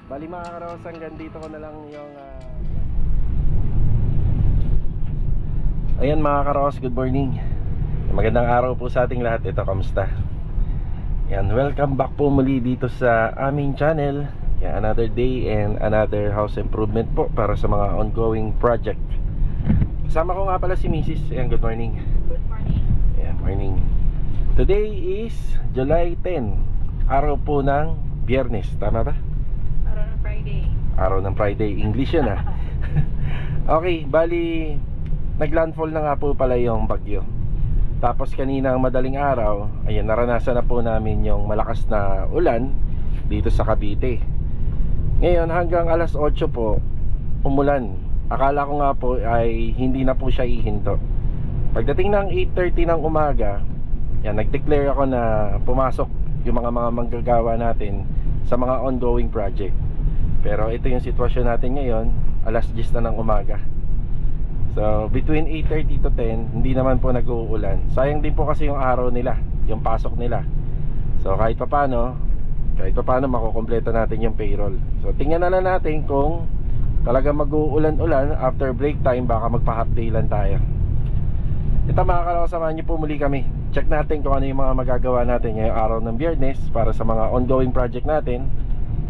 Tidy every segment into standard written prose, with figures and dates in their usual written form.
Bali mga karos, hanggang dito ko na lang yung ayan mga karos, good morning. Magandang araw po sa ating lahat. Ito, kamusta? Yan, welcome back po muli dito sa aming channel. Yan, another day and another house improvement po para sa mga ongoing project. Kasama ko nga pala si Mrs. Ayan, good morning. Good morning. Ayan, morning. Today is July 10, araw po ng Biyernes, tama ba? Araw ng Friday. Araw ng Friday, English yan ah. Okay, bali naglandfall na nga po pala yung bagyo. Tapos kanina ang madaling araw, ayan, naranasan na po namin yung malakas na ulan dito sa Cavite. Ngayon hanggang alas 8 po umulan. Akala ko nga po ay hindi na po siya ihinto. Pagdating ng 8:30 ng umaga, yan, nag-declare ako na pumasok yung mga manggagawa natin sa mga ongoing project. Pero ito yung sitwasyon natin ngayon, alas 10 na ng umaga. So between 8:30 to 10, hindi naman po nag-uulan. Sayang din po kasi yung araw nila, yung pasok nila. So kahit papano makukumpleto natin yung payroll. So tingnan na lang natin kung talaga mag-uulan-ulan. After break time, baka magpa-half day lang tayo. Ito mga kalawang, samahan niyo po muli kami. Check natin kung ano yung mga magagawa natin ngayong araw ng Biyernes para sa mga ongoing project natin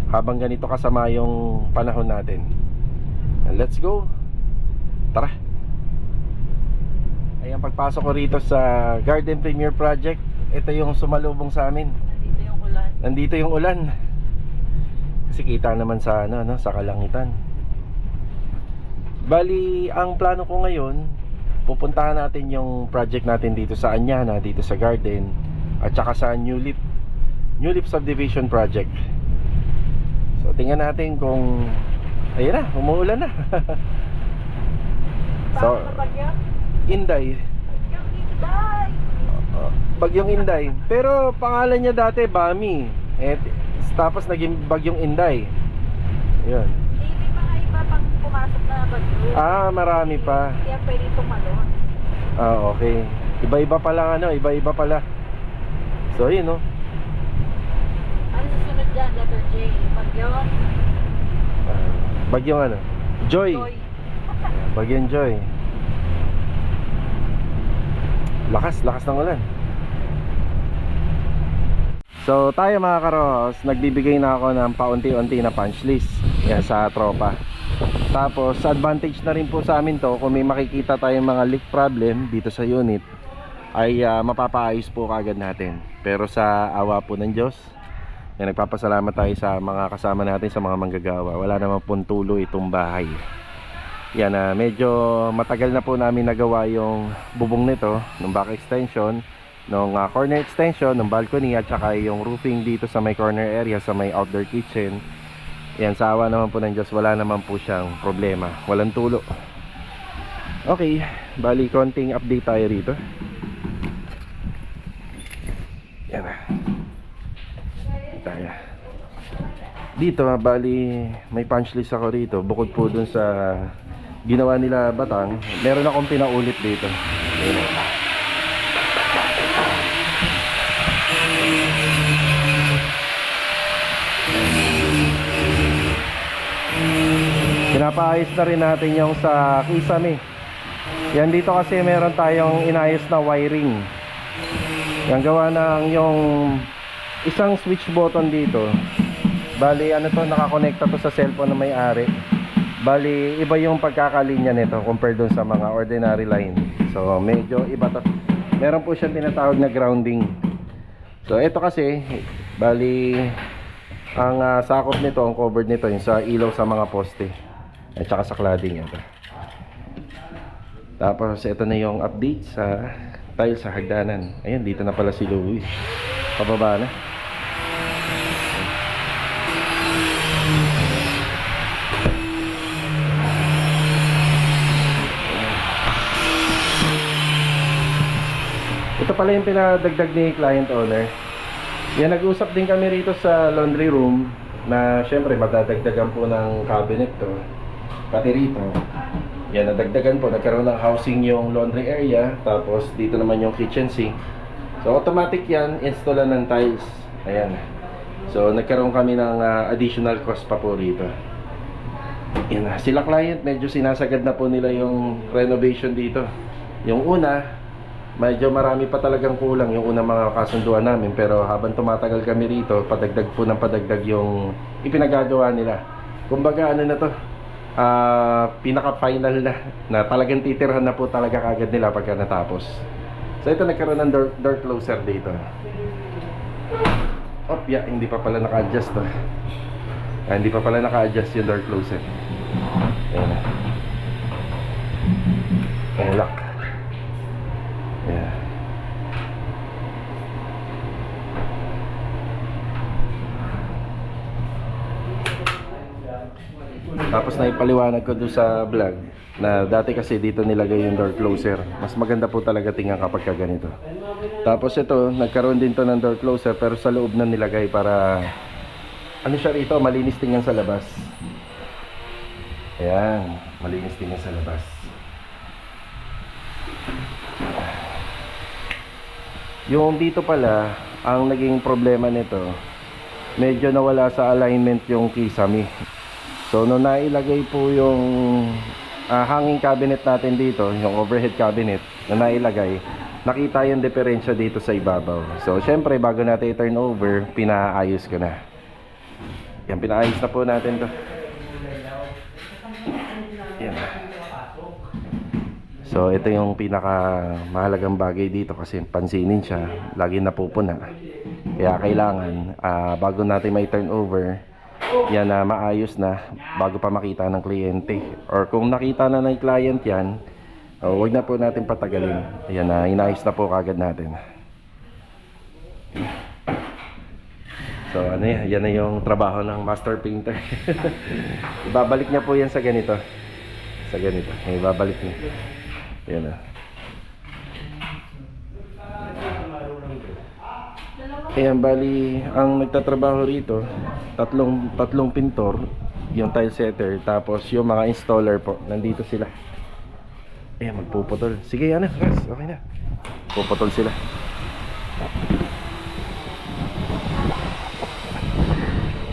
habang ganito kasama yung panahon natin. And let's go. Tara. Ayan, pagpasok ko rito sa Garden Premier Project, ito yung sumalubong sa amin. Nandito yung ulan. Nandito yung ulan. Kasi kita naman sa sa kalangitan. Bali, ang plano ko ngayon, pupuntahan natin yung project natin dito sa Anyana, dito sa Garden, at saka sa New Leaf Subdivision Project. So tingnan natin kung ayun na, umuulan na. So, Bagyo? Inday. Bagyong Inday! Bagyong Inday. Pero pangalan niya dati Bami. Tapos naging Bagyong Inday. Yun. May mga iba pang pumasok na bagyo. Marami pa. Kaya pwede tumalon. Okay. Iba-iba pala iba-iba pala. So yun no. Ano susunod dyan? Letter J. Bagyo? Bagyong Joy. Joy. Bagyong Joy. Lakas ng ulan. So tayo mga karos, nagbibigay na ako ng paunti-unti na punch list yan sa tropa. Tapos advantage na rin po sa amin to, kung may makikita tayong mga leak problem dito sa unit ay mapapaayos po kagad natin. Pero sa awa po ng Diyos, yan, nagpapasalamat tayo sa mga kasama natin, sa mga manggagawa. Wala namang pong tulo itong bahay. Yan, medyo matagal na po namin nagawa yung bubong nito, ng back extension, ng corner extension, ng balcony, at saka yung roofing dito sa may corner area, sa may outdoor kitchen. Yan, sa awa naman po ng Diyos, wala naman po siyang problema, walang tulo. Okay, bali konting update tayo rito. Yan na tayo. Dito bali may punch list ako rito. Bukod po dun sa ginawa nila Batang, meron akong pinaulit dito. Ayan. Pinapaayos na rin natin yung sa kisame. Yan, dito kasi meron tayong inayos na wiring. Yan, gawa ng yung isang switch button dito. Bali to, nakakonekta to sa cellphone na may-ari. Bali iba yung pagkakalinya nito compared dun sa mga ordinary line. So medyo iba to. Meron po siyang tinatawag na grounding. So ito kasi bali ang sakop nito, ang covered nito yung sa ilaw sa mga poste at saka sa cladding ito. Tapos ito na yung update sa tile sa hagdanan. Ayun, dito na pala si Louie. Pababa na. Ito pala yung pinadagdag ni client owner. Yan, nag-usap din kami rito sa laundry room na syempre madadagdagan po ng cabinet to, pati rito. Yan, nadagdagan po, nagkaroon ng housing yung laundry area. Tapos dito naman yung kitchen sink. So automatic yan, installan ng tiles. Ayan. So nagkaroon kami ng additional cost pa po rito. Yan na, sila client medyo sinasagad na po nila yung renovation dito. Yung una, medyo marami pa talagang kulang yung unang mga kasunduan namin, pero habang tumatagal kami rito, padagdag po ng padagdag yung ipinagagawa nila. Kumbaga ano na to, pinaka-final na talagang titirhan na po talaga kagad nila pagka natapos. So ito, nagkaroon ng door closer dito. Oh, yeah, hindi pa pala naka-adjust to. Hindi pa pala naka-adjust yung door closer. Ayan na. Ayan, lock. Ayan. Tapos na ipaliwanag ko doon sa vlog na dati kasi dito nilagay yung door closer. Mas maganda po talaga tingnan kapag ka ganito. Tapos ito, nagkaroon din to ng door closer pero sa loob na nilagay para ano siya rito, malinis tingnan sa labas. Ayan, malinis tingnan sa labas. Yung dito pala, ang naging problema nito, medyo nawala sa alignment yung kisame. So nung nailagay po yung hanging cabinet natin dito, yung overhead cabinet na nailagay, nakita yung diferensya dito sa ibabaw. So syempre bago natin i-turn over, pinaayos ko na. Yan, pinaayos na po natin to. Yan. So ito yung pinaka mahalagang bagay dito kasi pansinin siya, lagi napupuna. Kaya kailangan bago natin may turn over, yan na maayos na bago pa makita ng kliyente. Or kung nakita na ng client yan, huwag na po natin patagalin. Ayan na, inayos na po kagad natin. So ano yan na yung trabaho ng master painter. Ibabalik niya po yan sa ganito. Sa ganito, ibabalik niya. Ayan na. Ayan, bali ang nagtatrabaho rito, tatlong pintor, yung tile setter, tapos yung mga installer po, nandito sila. Ayan, magpuputol. Sige, ano, Ras, okay na. Puputol sila.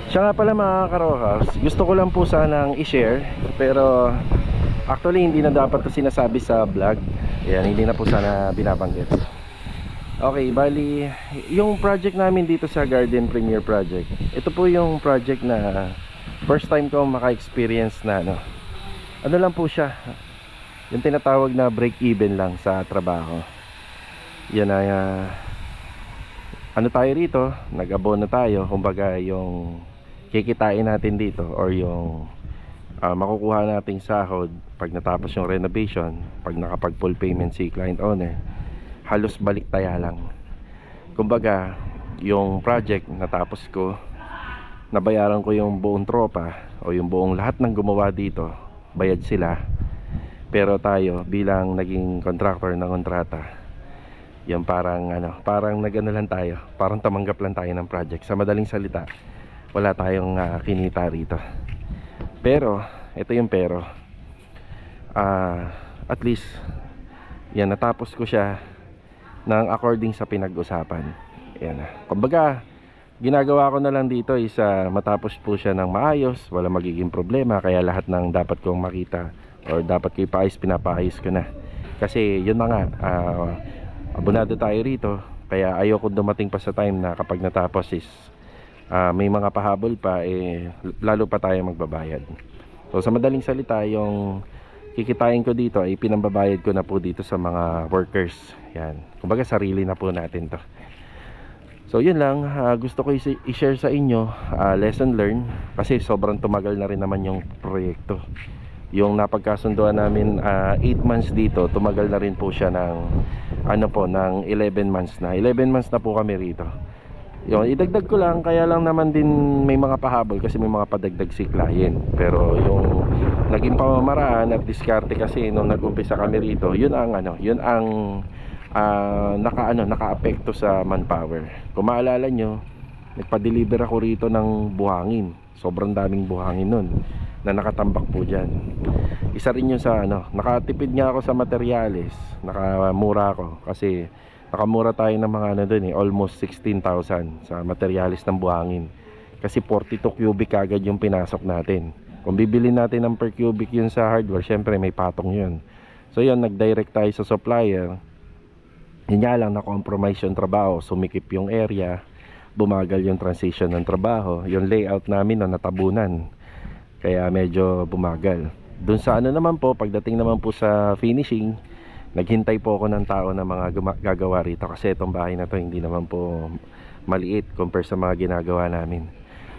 Siya nga pala mga karokas, gusto ko lang po sanang i-share, pero actually hindi na dapat ito sinasabi sa vlog. Ayan, hindi na po sana binabanggit. Okay, bali yung project namin dito sa Garden Premier Project, ito po yung project na first time ko maka-experience na ano lang po siya, yung tinatawag na break even lang sa trabaho. Yan ay ano tayo rito, nag-abono tayo, kumbaga yung kikitain natin dito or yung makukuha nating sahod pag natapos yung renovation, pag nakapag full payment si client owner, halos balik taya lang. Kumbaga yung project natapos ko, nabayaran ko yung buong tropa o yung buong lahat ng gumawa dito, bayad sila, pero tayo bilang naging contractor ng kontrata, yung parang parang nagano lang tayo, parang tumanggap lang tayo ng project. Sa madaling salita, wala tayong kinita rito. Pero ito yung pero, at least yan, natapos ko siya ng according sa pinag-usapan. Yan na. Kumbaga, ginagawa ko na lang dito is matapos po siya ng maayos, wala magiging problema, kaya lahat ng dapat kong makita or dapat ko ipaayos, pinapaayos ko na. Kasi yun na nga, abonado tayo rito, kaya ayoko dumating pa sa time na kapag natapos is may mga pahabol pa, lalo pa tayo magbabayad. So sa madaling salita, yung kikitain ko dito ay pinambabayad ko na po dito sa mga workers. Yan, kumbaga sarili na po natin to. So yun lang, gusto ko i-share sa inyo, lesson learned, kasi sobrang tumagal na rin naman yung proyekto. Yung napagkasunduan namin 8 months dito, tumagal na rin po siya ng ng 11 months na. 11 months na po kami rito. Yung idagdag ko lang, kaya lang naman din may mga pahabol kasi may mga padagdag si client. Pero yung naging pamamaraan at diskarte kasi nung nag-umpisa kami rito, yun ang naka-apekto sa manpower. Kung maalala nyo, nagpa-deliver ako rito ng buhangin. Sobrang daming buhangin nun na nakatambak po dyan. Isa rin yun sa nakatipid nga ako sa materyales, nakamura ako kasi nakamura tayo ng mga ano dun almost 16,000 sa materialis ng buhangin. Kasi 42 cubic agad yung pinasok natin. Kung bibili natin ng per cubic yun sa hardware, syempre may patong yun. So yun, nag-direct tayo sa supplier. Yun nga lang, na-compromise yung trabaho, sumikip yung area, bumagal yung transition ng trabaho, yung layout namin na natabunan, kaya medyo bumagal. Dun sa ano naman po, pagdating naman po sa finishing, naghintay po ako ng tao na mga gagawa rito, kasi itong bahay na to hindi naman po maliit compare sa mga ginagawa namin.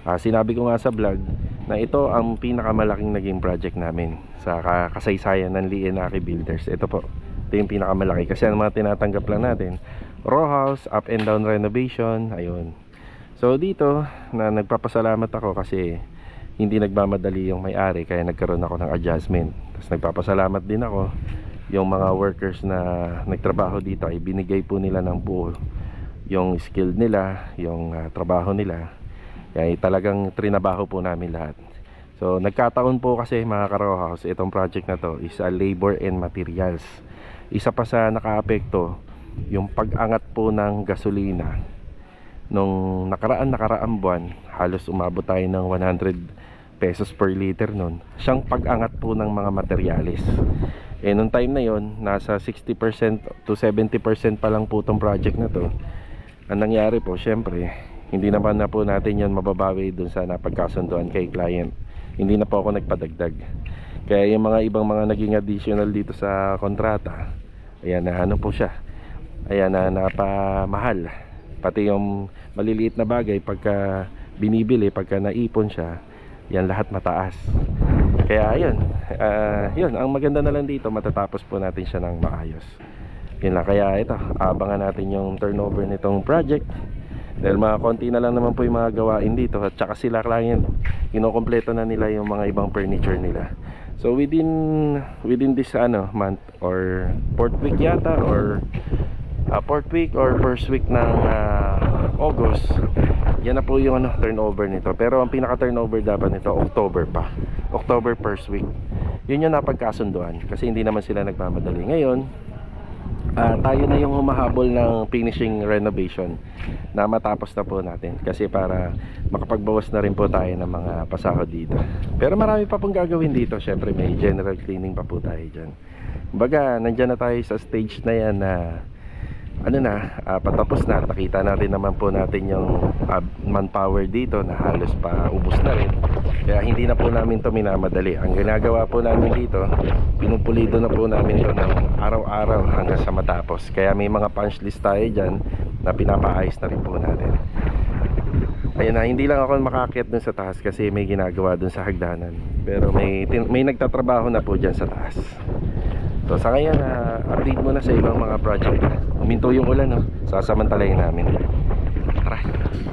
Sinabi ko nga sa vlog na ito ang pinakamalaking naging project namin sa kasaysayan ng Lienaki Builders. Ito po, ito yung pinakamalaki, kasi ang mga tinatanggap lang natin, row house, up and down renovation, ayun. So dito na nagpapasalamat ako kasi hindi nagmamadali yung may-ari, kaya nagkaroon ako ng adjustment. Tapos nagpapasalamat din ako, yung mga workers na nagtrabaho dito ay binigay po nila ng buo yung skill nila, yung trabaho nila. Kaya talagang trinabaho po namin lahat. So nagkataon po kasi mga ka-row house, itong project na to is labor and materials. Isa pa sa nakaapekto, yung pag-angat po ng gasolina. Nung nakaraan buwan, halos umabot tayo ng 100 pesos per liter nun. Siyang pag-angat po ng mga materialis. Nung time na yon, nasa 60% to 70% pa lang po itong project na to. Ang nangyari po, syempre, hindi naman na po natin yan mababawi dun sa napagkasunduan kay client. Hindi na po ako nagpadagdag. Kaya yung mga ibang mga naging additional dito sa kontrata, ayan na ano po siya, ayan na napamahal. Pati yung maliliit na bagay pagka binibili, pagka naipon siya, yan lahat mataas. Kaya ayun, yun, ang maganda na lang dito, matatapos po natin siya ng maayos. Yun lang, kaya ito, abangan natin yung turnover nitong project. Dahil mga konti na lang naman po yung mga gawain dito, at saka sila client, kinokompleto na nila yung mga ibang furniture nila. So within this month or fourth week yata, or fourth week or first week ng August, yan na po yung turnover nito. Pero ang pinaka turnover dapat nito October pa, October first week. Yun yung napagkasunduan, kasi hindi naman sila nagmamadali. Ngayon tayo na yung humahabol ng finishing renovation na matapos na po natin, kasi para makapagbawas na rin po tayo ng mga pasahod dito. Pero marami pa pong gagawin dito. Syempre may general cleaning pa po tayo dyan. Kumbaga nandyan na tayo sa stage na yan na patapos na. Nakita na rin naman po natin yung manpower dito na halos pa ubos na rin. Kaya hindi na po namin to minamadali. Ang ginagawa po namin dito, pinupulido na po namin to ng araw-araw hanggang sa matapos. Kaya may mga punch list tayo dyan na pinapaayos na rin po natin. Ayun na, hindi lang ako makaakyat dun sa taas kasi may ginagawa dun sa hagdanan. Pero may nagtatrabaho na po dyan sa taas. So sa ngayon, update muna sa ibang mga project. Huminto yung ulan, no? Sasamantalayin namin. Tara.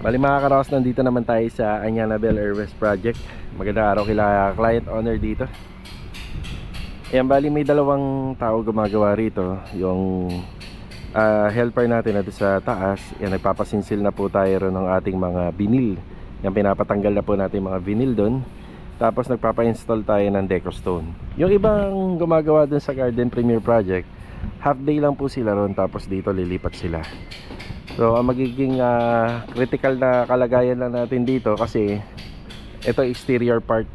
Bali mga karaos, nandito naman tayo sa Anyana Bell Air West Project. Magandang araw kila client owner dito. Ayan, bali may dalawang tao gumagawa rito. Yung helper natin natin sa taas. Yan, nagpapasinsil na po tayo ron ng ating mga vinyl. Yan, pinapatanggal na po natin mga vinyl doon. Tapos nagpapa-install tayo ng Decostone. Yung ibang gumagawa dun sa Garden Premier Project, half day lang po sila ron, tapos dito lilipat sila. So ang magiging critical na kalagayan lang natin dito, kasi ito exterior part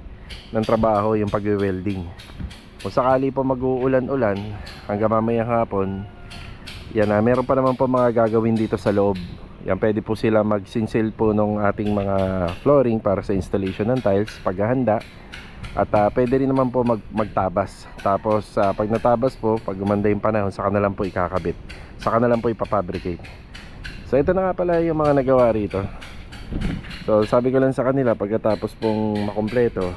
ng trabaho, yung pag-welding. Kung sakali po mag-uulan-ulan hanggang mamayang hapon, yan, meron pa naman po mga gagawin dito sa loob. Yan, pwede po sila magsinsil po ng ating mga flooring para sa installation ng tiles, paghahanda. At pwede rin naman po magtabas. Tapos pag natabas po, pag gumanda yung panahon, saka na lang po ikakabit, saka na lang po ipafabricate. So ito na nga pala yung mga nagawa rito. So sabi ko lang sa kanila, pagkatapos pong makompleto,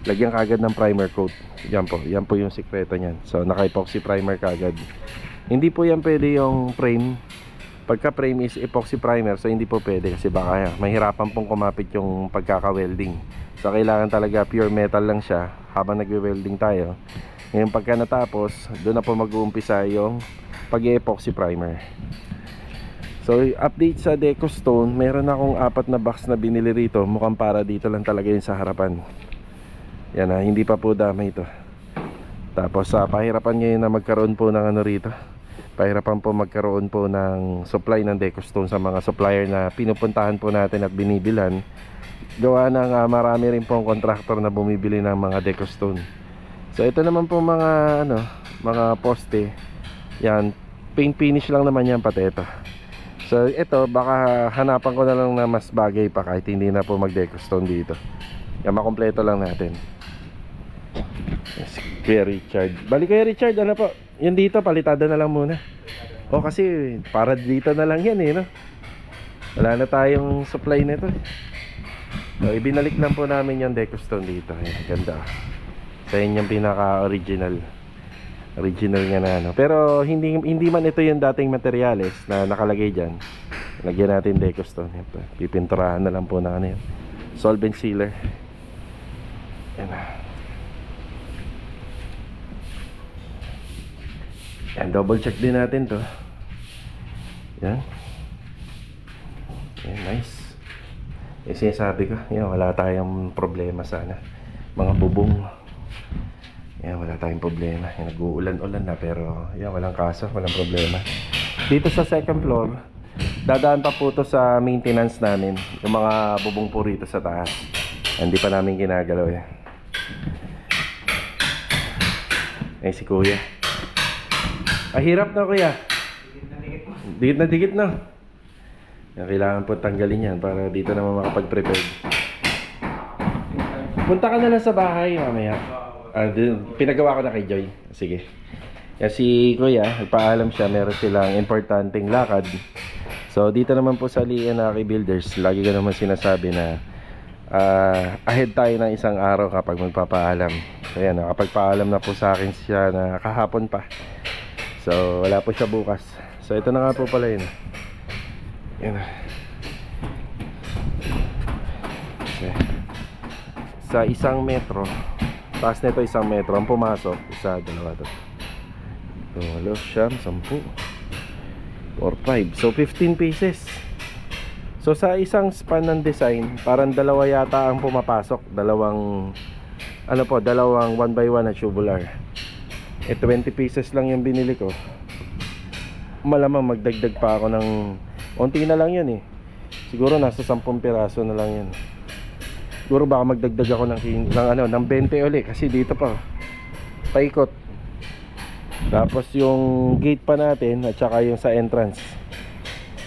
lagyan kagad ng primer coat. Yan po yung sikreto niyan. So naka-epoxy primer kagad. Hindi po yan pwede yung frame. Pagka frame is epoxy primer, so hindi po pwede, kasi baka mahirapan pong kumapit yung pagkaka-welding. So kailangan talaga pure metal lang siya habang nagwe-welding tayo. Ngayon pagka natapos, doon na po mag-uumpisa yung pag-epoxy primer. So update sa Decostone, meron akong 4 na box na binili rito. Mukhang para dito lang talaga yung sa harapan. Yan, hindi pa po dama ito. Tapos pahirapan ngayon na magkaroon po ng rito, pahirapan po magkaroon po ng supply ng Decostone sa mga supplier na pinupuntahan po natin at binibilan. Gawa ng marami rin pong contractor na bumibili ng mga Decostone. So ito naman po mga mga poste. Yan, paint finish lang naman yan pati ito. So ito baka hanapan ko na lang na mas bagay pa kahit hindi na po mag-Decostone dito. Yan, makompleto lang natin. Yes, Kuya Richard. Balik Kuya Richard, ano po? Yan dito, palitada na lang muna. O kasi para dito na lang yan no? Wala na tayong supply nito. So ibinalik lang po namin yung Decostone dito. Ayan, ganda. Sa inyong pinaka-original nga na Pero hindi man ito yung dating materyales na nakalagay dyan. Lagyan natin Decostone. Pipinturahan na lang po na yan. Solvent sealer. Yan na. Yan, double check din natin to. Yan. Yan, nice. Sinasabi ko, yan, wala tayong problema sana. Mga bubong. Yan, wala tayong problema. Yan, nag-uulan-ulan na pero yan, walang kaso, walang problema. Dito sa second floor, dadaan pa po to sa maintenance namin. Yung mga bubong po rito sa taas. Hindi pa namin ginagalaw yan. Eh si Kuya. Hirap na Kuya. Dikit na dikit na. Yan, kailangan po tanggalin yan para dito naman makapag-prepare. Punta ka na lang sa bahay mamaya. Pinagawa ko na kay Joy. Sige. Yan, si Kuya, nagpaalam siya, meron silang importanteng lakad. So dito naman po sa Lienaki Builders, lagi ko naman sinasabi na ahead tayo ng isang araw kapag magpapaalam. So yan, nakapagpaalam na po sa akin siya na kahapon pa. So wala po siya bukas. So ito na nga po pala yun. Yan. Okay. Sa 1 metro, taas nito 1 metro ang pumasok, 1, 2, 3, 4, 5, 10, 4, 5. So 15 pieces. So sa isang span ng design, parang dalawa yata ang pumapasok, dalawang 1x1 na tubular. 20 pieces lang yung binili ko. Malamang magdagdag pa ako ng onti na lang yan siguro nasa 10 piraso na lang yan. Siguro baka magdagdag ako ng 20 uli kasi dito pa paikot. Tapos yung gate pa natin at saka yung sa entrance,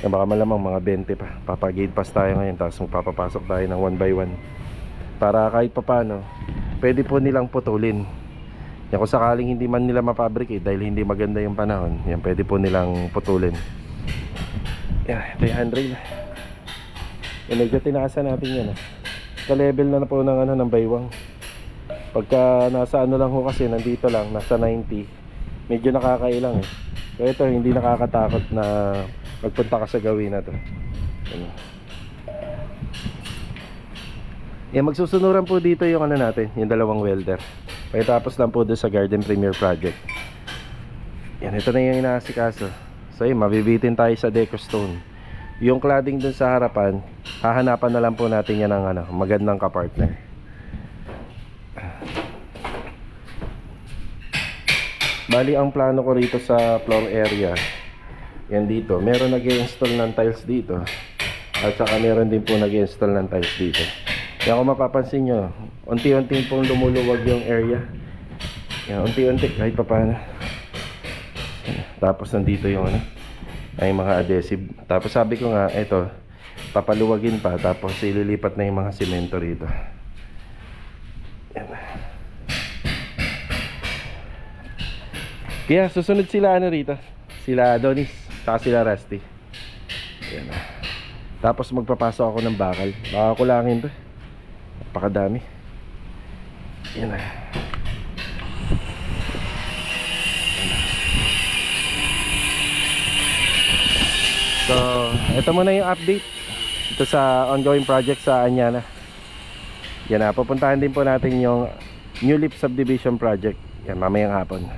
baka malamang mga 20 pa. Papagate pass tayo ngayon, tapos magpapapasok tayo ng 1x1 para kahit papano pwede po nilang putulin yan. Kung sakaling hindi man nila mapabricate dahil hindi maganda yung panahon, yan, pwede po nilang putulin. Yan, ito yung handrail. Yan, medyo tinaasan natin yan ka-level na po ng baywang. Pagka nasa lang ho kasi, nandito lang, nasa 90, medyo nakakailang Pero ito, hindi nakakatakot na magpunta ka sa gawin na to. Yan, magsusunuran po dito yung natin, yung dalawang welder. Pagkatapos lang po doon sa Garden Premier Project. Yan, ito na yung inaasikaso. So yun, mabibitin tayo sa Decostone. Yung cladding dun sa harapan, hahanapan na lang po natin yan ng magandang kapartner. Bali ang plano ko rito sa floor area, yan dito, meron nag-i-install ng tiles dito. At saka meron din po nag-i-install ng tiles dito. Kaya kung mapapansin nyo, unti-unti pong lumuluwag yung area. Yan, unti-unti kahit papaano. Tapos nandito yung ay mga adhesive. Tapos sabi ko nga, ito, papaluwagin pa. Tapos ililipat na yung mga semento rito. Yan. Kaya susunod sila rito. Sila Adonis, saka sila Rusty. Yan. Tapos magpapasok ako ng bakal. Baka kulangin to. Napakadami. Yan na. So, ito muna yung update ito sa ongoing project sa Anyana. Yan na, pupuntahan din po natin yung New Leaf Subdivision Project. Yan, mamayang hapon.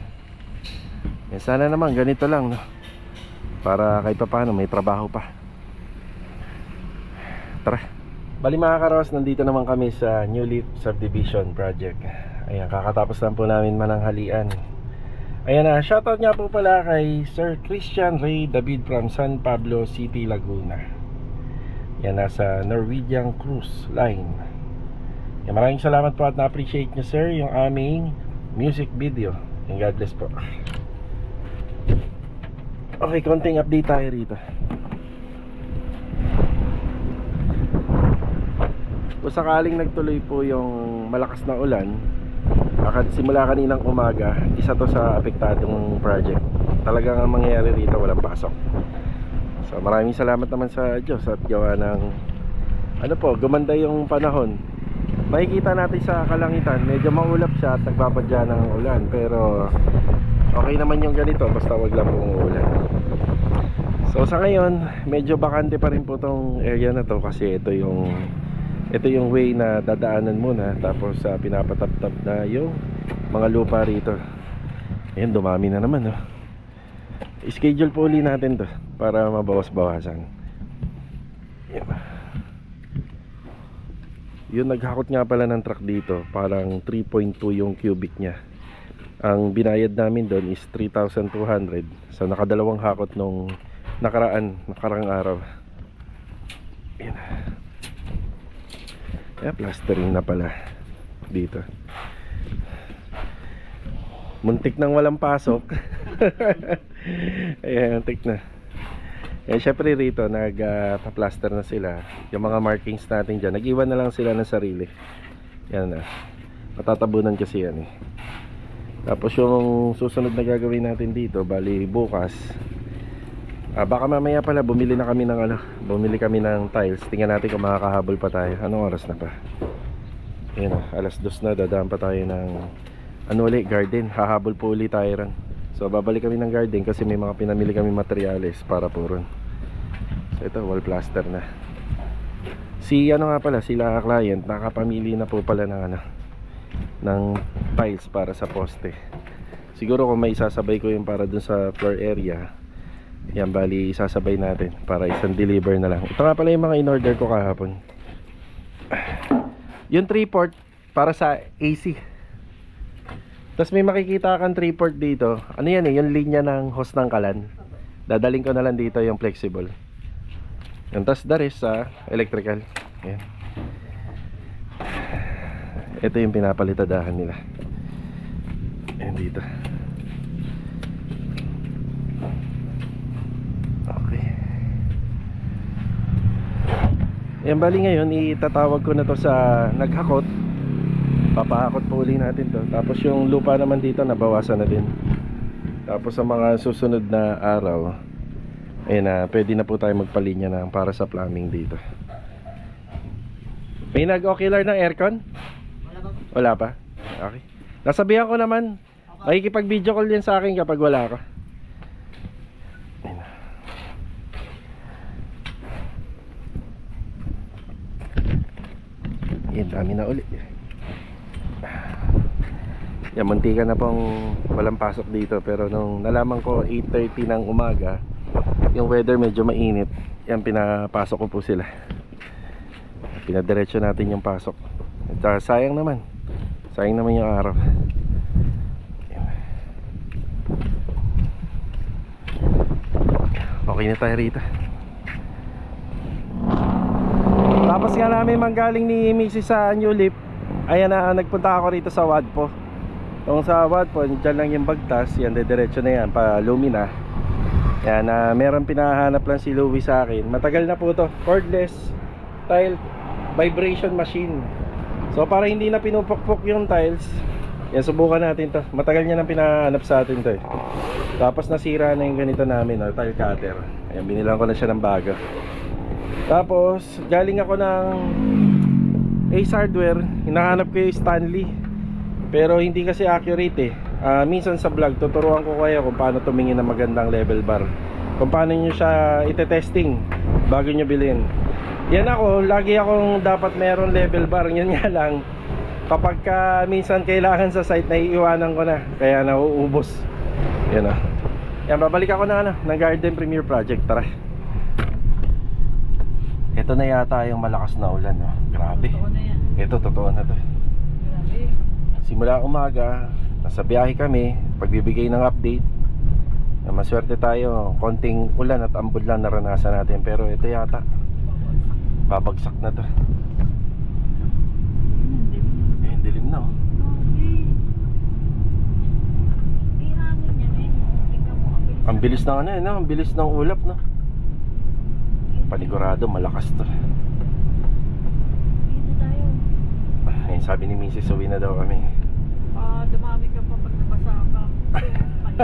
Yan, sana naman ganito lang, para kahit pa paano may trabaho pa. Tara. Bali mga karos, nandito naman kami sa New Leaf Subdivision Project. Ayan, kakatapos lang po namin mananghalian. Ayan na, shoutout nga po pala kay Sir Christian Ray David from San Pablo City, Laguna. Yan, nasa Norwegian Cruise Line. Yan, maraming salamat po at na-appreciate nyo sir yung aming music video. And God bless po. Okay, konting update tayo rito. Kung sakaling nagtuloy po yung malakas na ulan, simula kaninang umaga, isa to sa apektadong project. Talagang ang mangyayari rito, walang pasok. So maraming salamat naman sa Diyos at gawa ng gumanda yung panahon. Makikita natin sa kalangitan, medyo maulap siya at nagbabadya ng ulan, pero okay naman yung ganito, basta wag lang pong ulan. So sa ngayon, medyo bakante pa rin po tong area na to kasi ito yung way na dadaanan muna, tapos pinapatap-tap na yung mga lupa rito. Ayan, dumami na naman, no? Schedule po uli natin to para mabawas-bawasan. Ayan. Yung naghakot nga pala ng truck dito, parang 3.2 yung cubic niya. Ang binayad namin doon is 3,200. So nakadalawang hakot nung nakarang araw. Ayan. Plastering na pala dito. Muntik nang walang pasok. Ayan, muntik na. Syempre rito nagpa-plaster na sila. Yung mga markings natin dyan, nag-iwan na lang sila ng sarili. Yan na. Matatabunan kasi yan eh. Tapos yung susunod na gagawin natin dito, bali bukas, baka mamaya pala bumili kami ng tiles. Tingnan natin kung makakahabol pa tayo. Anong oras na pa? Ayan na, alas 2 na. Dadaan pa tayo ng garden. Hahabol po ulit tayo ron. So babalik kami ng garden kasi may mga pinamili kami materyales para po ron. So ito, wall plaster na. Sila client nakapamili na po pala ng tiles para sa poste. Siguro kung may isasabay ko yung para dun sa floor area, yan, bali isasabay natin para isang deliver na lang. Ito nga pala yung mga in-order ko kahapon. Yung 3-port para sa AC. Tapos may makikita kang 3-port dito. Ano yan eh, yung linya ng hose ng kalan. Dadaling ko na lang dito yung flexible. Yung tas the rest sa electrical. Yan. Ito yung pinapalitadahan nila. Yan dito. Okay. Yan, bali ngayon itatawag ko na to sa naghakot. Papahakot po uli natin to. Tapos yung lupa naman dito nabawasan na din. Tapos sa mga susunod na araw, ayun na, pwede na po tayo magpalinya na para sa plumbing dito. May nag-ocular ng aircon? Wala pa? Okay. Nasabihan ko naman, makikipag-video call yan sa akin kapag wala ka. Yan, dami na uli. Yan, muntikan na pong walang pasok dito. Pero nung nalaman ko 8:30 ng umaga, yung weather medyo mainit, yan, pinapasok ko po sila. Pinadiretso natin yung pasok. At sayang naman yung araw. Yan. Okay na tayo rito. Tapos nga namin manggaling ni Mrs. sa New Leaf, ayan na, nagpunta ako rito sa Wadpo. Tong sa Wadpo, dyan lang yung bagtas. Yan, diretso na yan, pa Lumina. Yan, meron pinahanap lang si Louie sa akin. Matagal na po to, cordless tile vibration machine. So para hindi na pinupukpok yung tiles, yan, subukan natin to. Matagal niya nang pinahanap sa atin to eh. Tapos nasira na yung ganito namin, tile cutter. Ayan, binilang ko na siya ng bago. Tapos galing ako ng Ace Hardware, hinahanap ko yung Stanley, pero hindi kasi accurate eh. Minsan sa vlog tuturuan ko kayo kung paano tumingin ng magandang level bar, kung paano nyo siya ite-testing bago nyo bilhin. Yan, ako lagi akong dapat meron level bar. Yun nga lang, kapag minsan kailangan sa site, naiiwanan ko na, kaya nauubos. Yan o. Yan, babalik ako ng Garden Premier Project. Tara. Ito na yata yung malakas na ulan, no? Grabe. Ito, totoo na to. Simula umaga, nasa biyahe kami, pagbibigay ng update. Maswerte tayo, konting ulan at ambon lang naranasan natin, pero ito yata babagsak na to. Dilim na, oh. May hangin yan eh. Tingnan mo, Ang bilis ng ano, no? Ang bilis ng ulap, no? Panigurado, malakas to. Dito tayo. Ayun, sabi ni Mrs. uwi na daw kami. Dumami ka pa pag nabasa ka. Mahirap yan.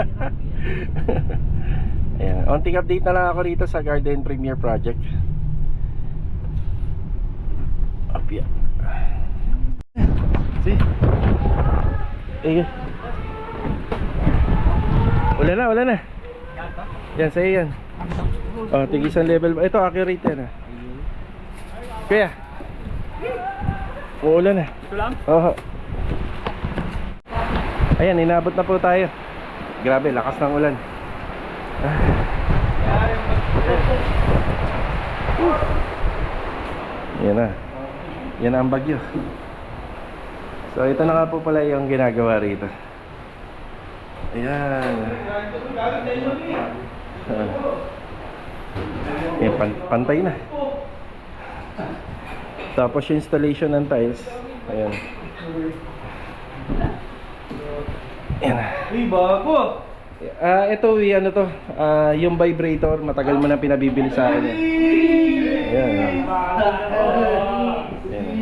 Ayan, onting update na lang ako rito sa Garden Premier Project. Apya. See? Wala na. Yan, sa'yo yan. Oh, tigisan level. Ito, accurate yan, ah. Kuya. Uulan na. Ito lang? Oo. Ayan, inabot na po tayo. Grabe, lakas ng ulan. Yan na. Yan na ang bagyo. So ito na nga po pala yung ginagawa rito. Ayan. Ayan, pantay na. Tapos yung installation ng tiles. Ayan. Ayan. Uy, bago! Ito, ano to? Yung vibrator, matagal mo na pinabibili sa akin. Ayan. Ayan.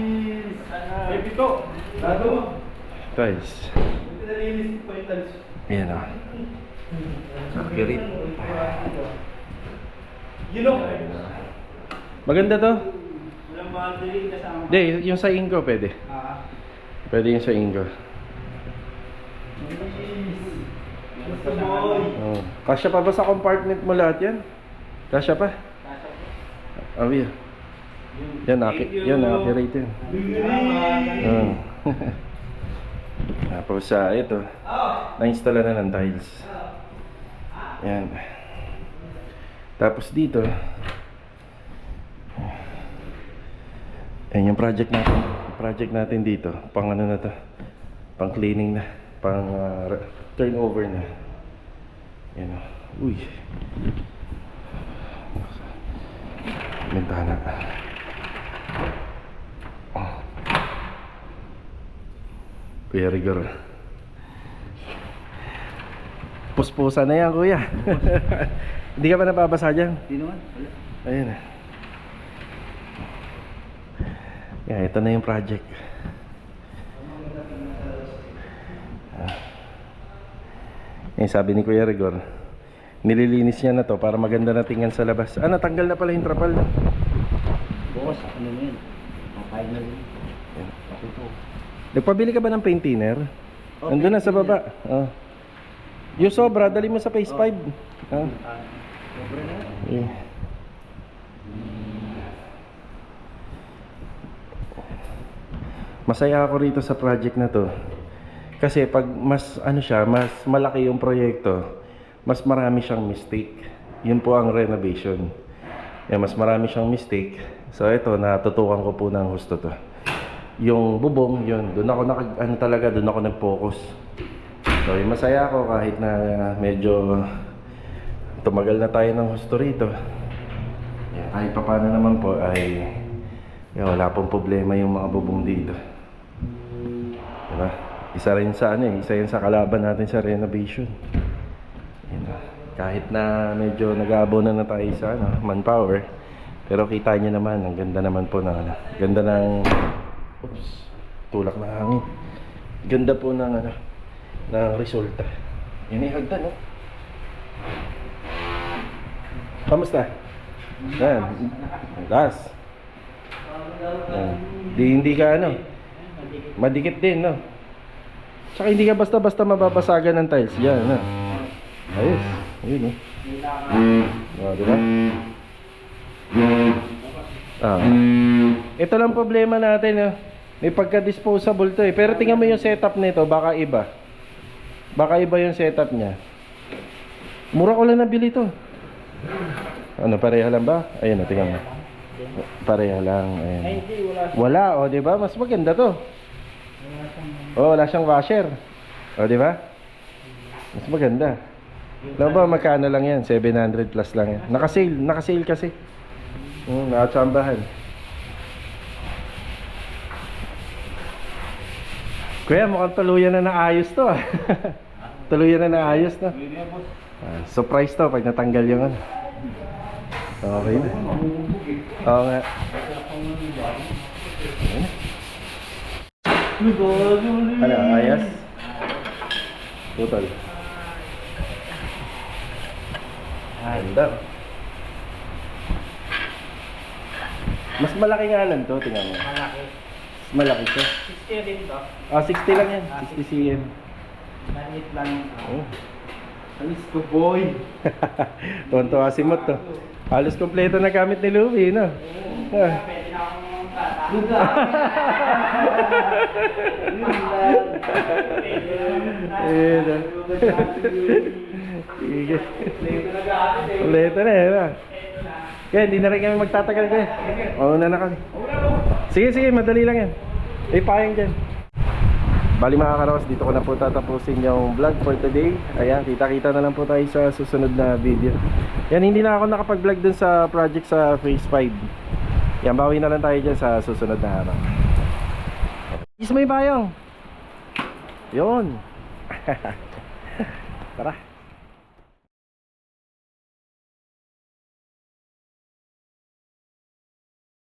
May pito! Bago! Tiles. Pinalinis ko yung talis. Ayan o. Accurate. Yun o! Maganda to. Walang boundary kasama. Hindi, yung sa Ingo pwede. Pwede yung sa Ingo. Basta boy! Oh. Kasya pa ba sa compartment mo lahat yan? Kasya pa? Oh, yeah. Yan, accurate yan. Oh. Tapos ito, na-install na ng tiles. Yan. Tapos dito, yan yung project natin. Project natin dito, pang ano na to, pang cleaning na, pang turnover na. Yan o. Uy. Bintana. Kuya Rigor. Puspusa na yan, kuya. Hindi ka ba nababasa dyan? Hindi naman. Ayun. Yeah, ito na yung project. Sabi ni Kuya Rigor, nililinis niya na to para maganda na tingnan sa labas. Natanggal na pala yung trapal. Boss, ano na yun? Makain na rin. Okay po. Nagpabili ka ba ng paint thinner? Nandun na sa baba. Oh. Yung sobra, dali mo sa phase 5. Oh. Sobre na. Yeah. Masaya ako rito sa project na to. Kasi pag mas ano siya, mas malaki yung proyekto, mas marami siyang mistake. Yun po ang renovation. Yan, mas marami siyang mistake. So ito, natutukan ko po ng husto to. Yung bubong, yun, doon ako doon ako nag-focus. So yung masaya ako kahit na medyo tumagal na tayo ng husto rito. Yan, kahit pa paano naman po ay wala pong problema yung mga bubong dito. Diba? Isa rin sa isa yun sa kalaban natin sa renovation. Kahit na medyo nag-aabonan na tayo sa manpower, pero kita niyo naman, ang ganda naman po ng ganda ng tulak na hangin. Ganda po ng ng resulta. Yun ay hagdan, no? Kamusta? Yan. Das. Hindi ka madikit din, no? Tsaka hindi ka basta-basta mababasagan ng tiles. Yan, no? Ayos. Ayun, no? Diba? Ito lang problema natin, no? May pagka-disposable to eh. Pero tingnan mo yung setup nito, baka iba. Baka iba yung setup niya. Mura ko lang nabili to. Pareha lang ba? Ayun, tingnan mo. Pareha lang. Ayan. Wala, o, diba? Mas maganda to. Oh, wala siyang washer. O, diba? Mas maganda. Alam ba magkano lang yan? 700 plus lang yan. Naka-sale kasi. Nakatsambahan. Kuya, mukhang tuluyan na naayos to ah. Tuluyan na naayos to. Surprise to pag natanggal yung ano. Okay na. Oo nga. Ano, ayos? Putol. Ganda. Mas malaki nga lang to, tingnan mo. Malaki. Mas malaki siya. 60 din to. 60 lang yan, 60 cm. Maliit lang. Oh. Alis ko, boy. Tuwan-tuwa si Mot to. Halos kompleto na gamit ni Louie, no? Ah. Pwede na akong Sige. Kompleto na eh, no? Kaya hindi na rin kami magtatagal kaya. Mauna na kami. Sige, madali lang yan. Payang dyan. Bali mga karawas, dito ko na po tatapusin yung vlog for today. Ayan, kita-kita na lang po tayo sa susunod na video. Yan, hindi na ako nakapag-vlog dun sa project sa Phase 5. Yan, bawi na lang tayo dyan sa susunod na araw. Is may payong. Yun. Tara.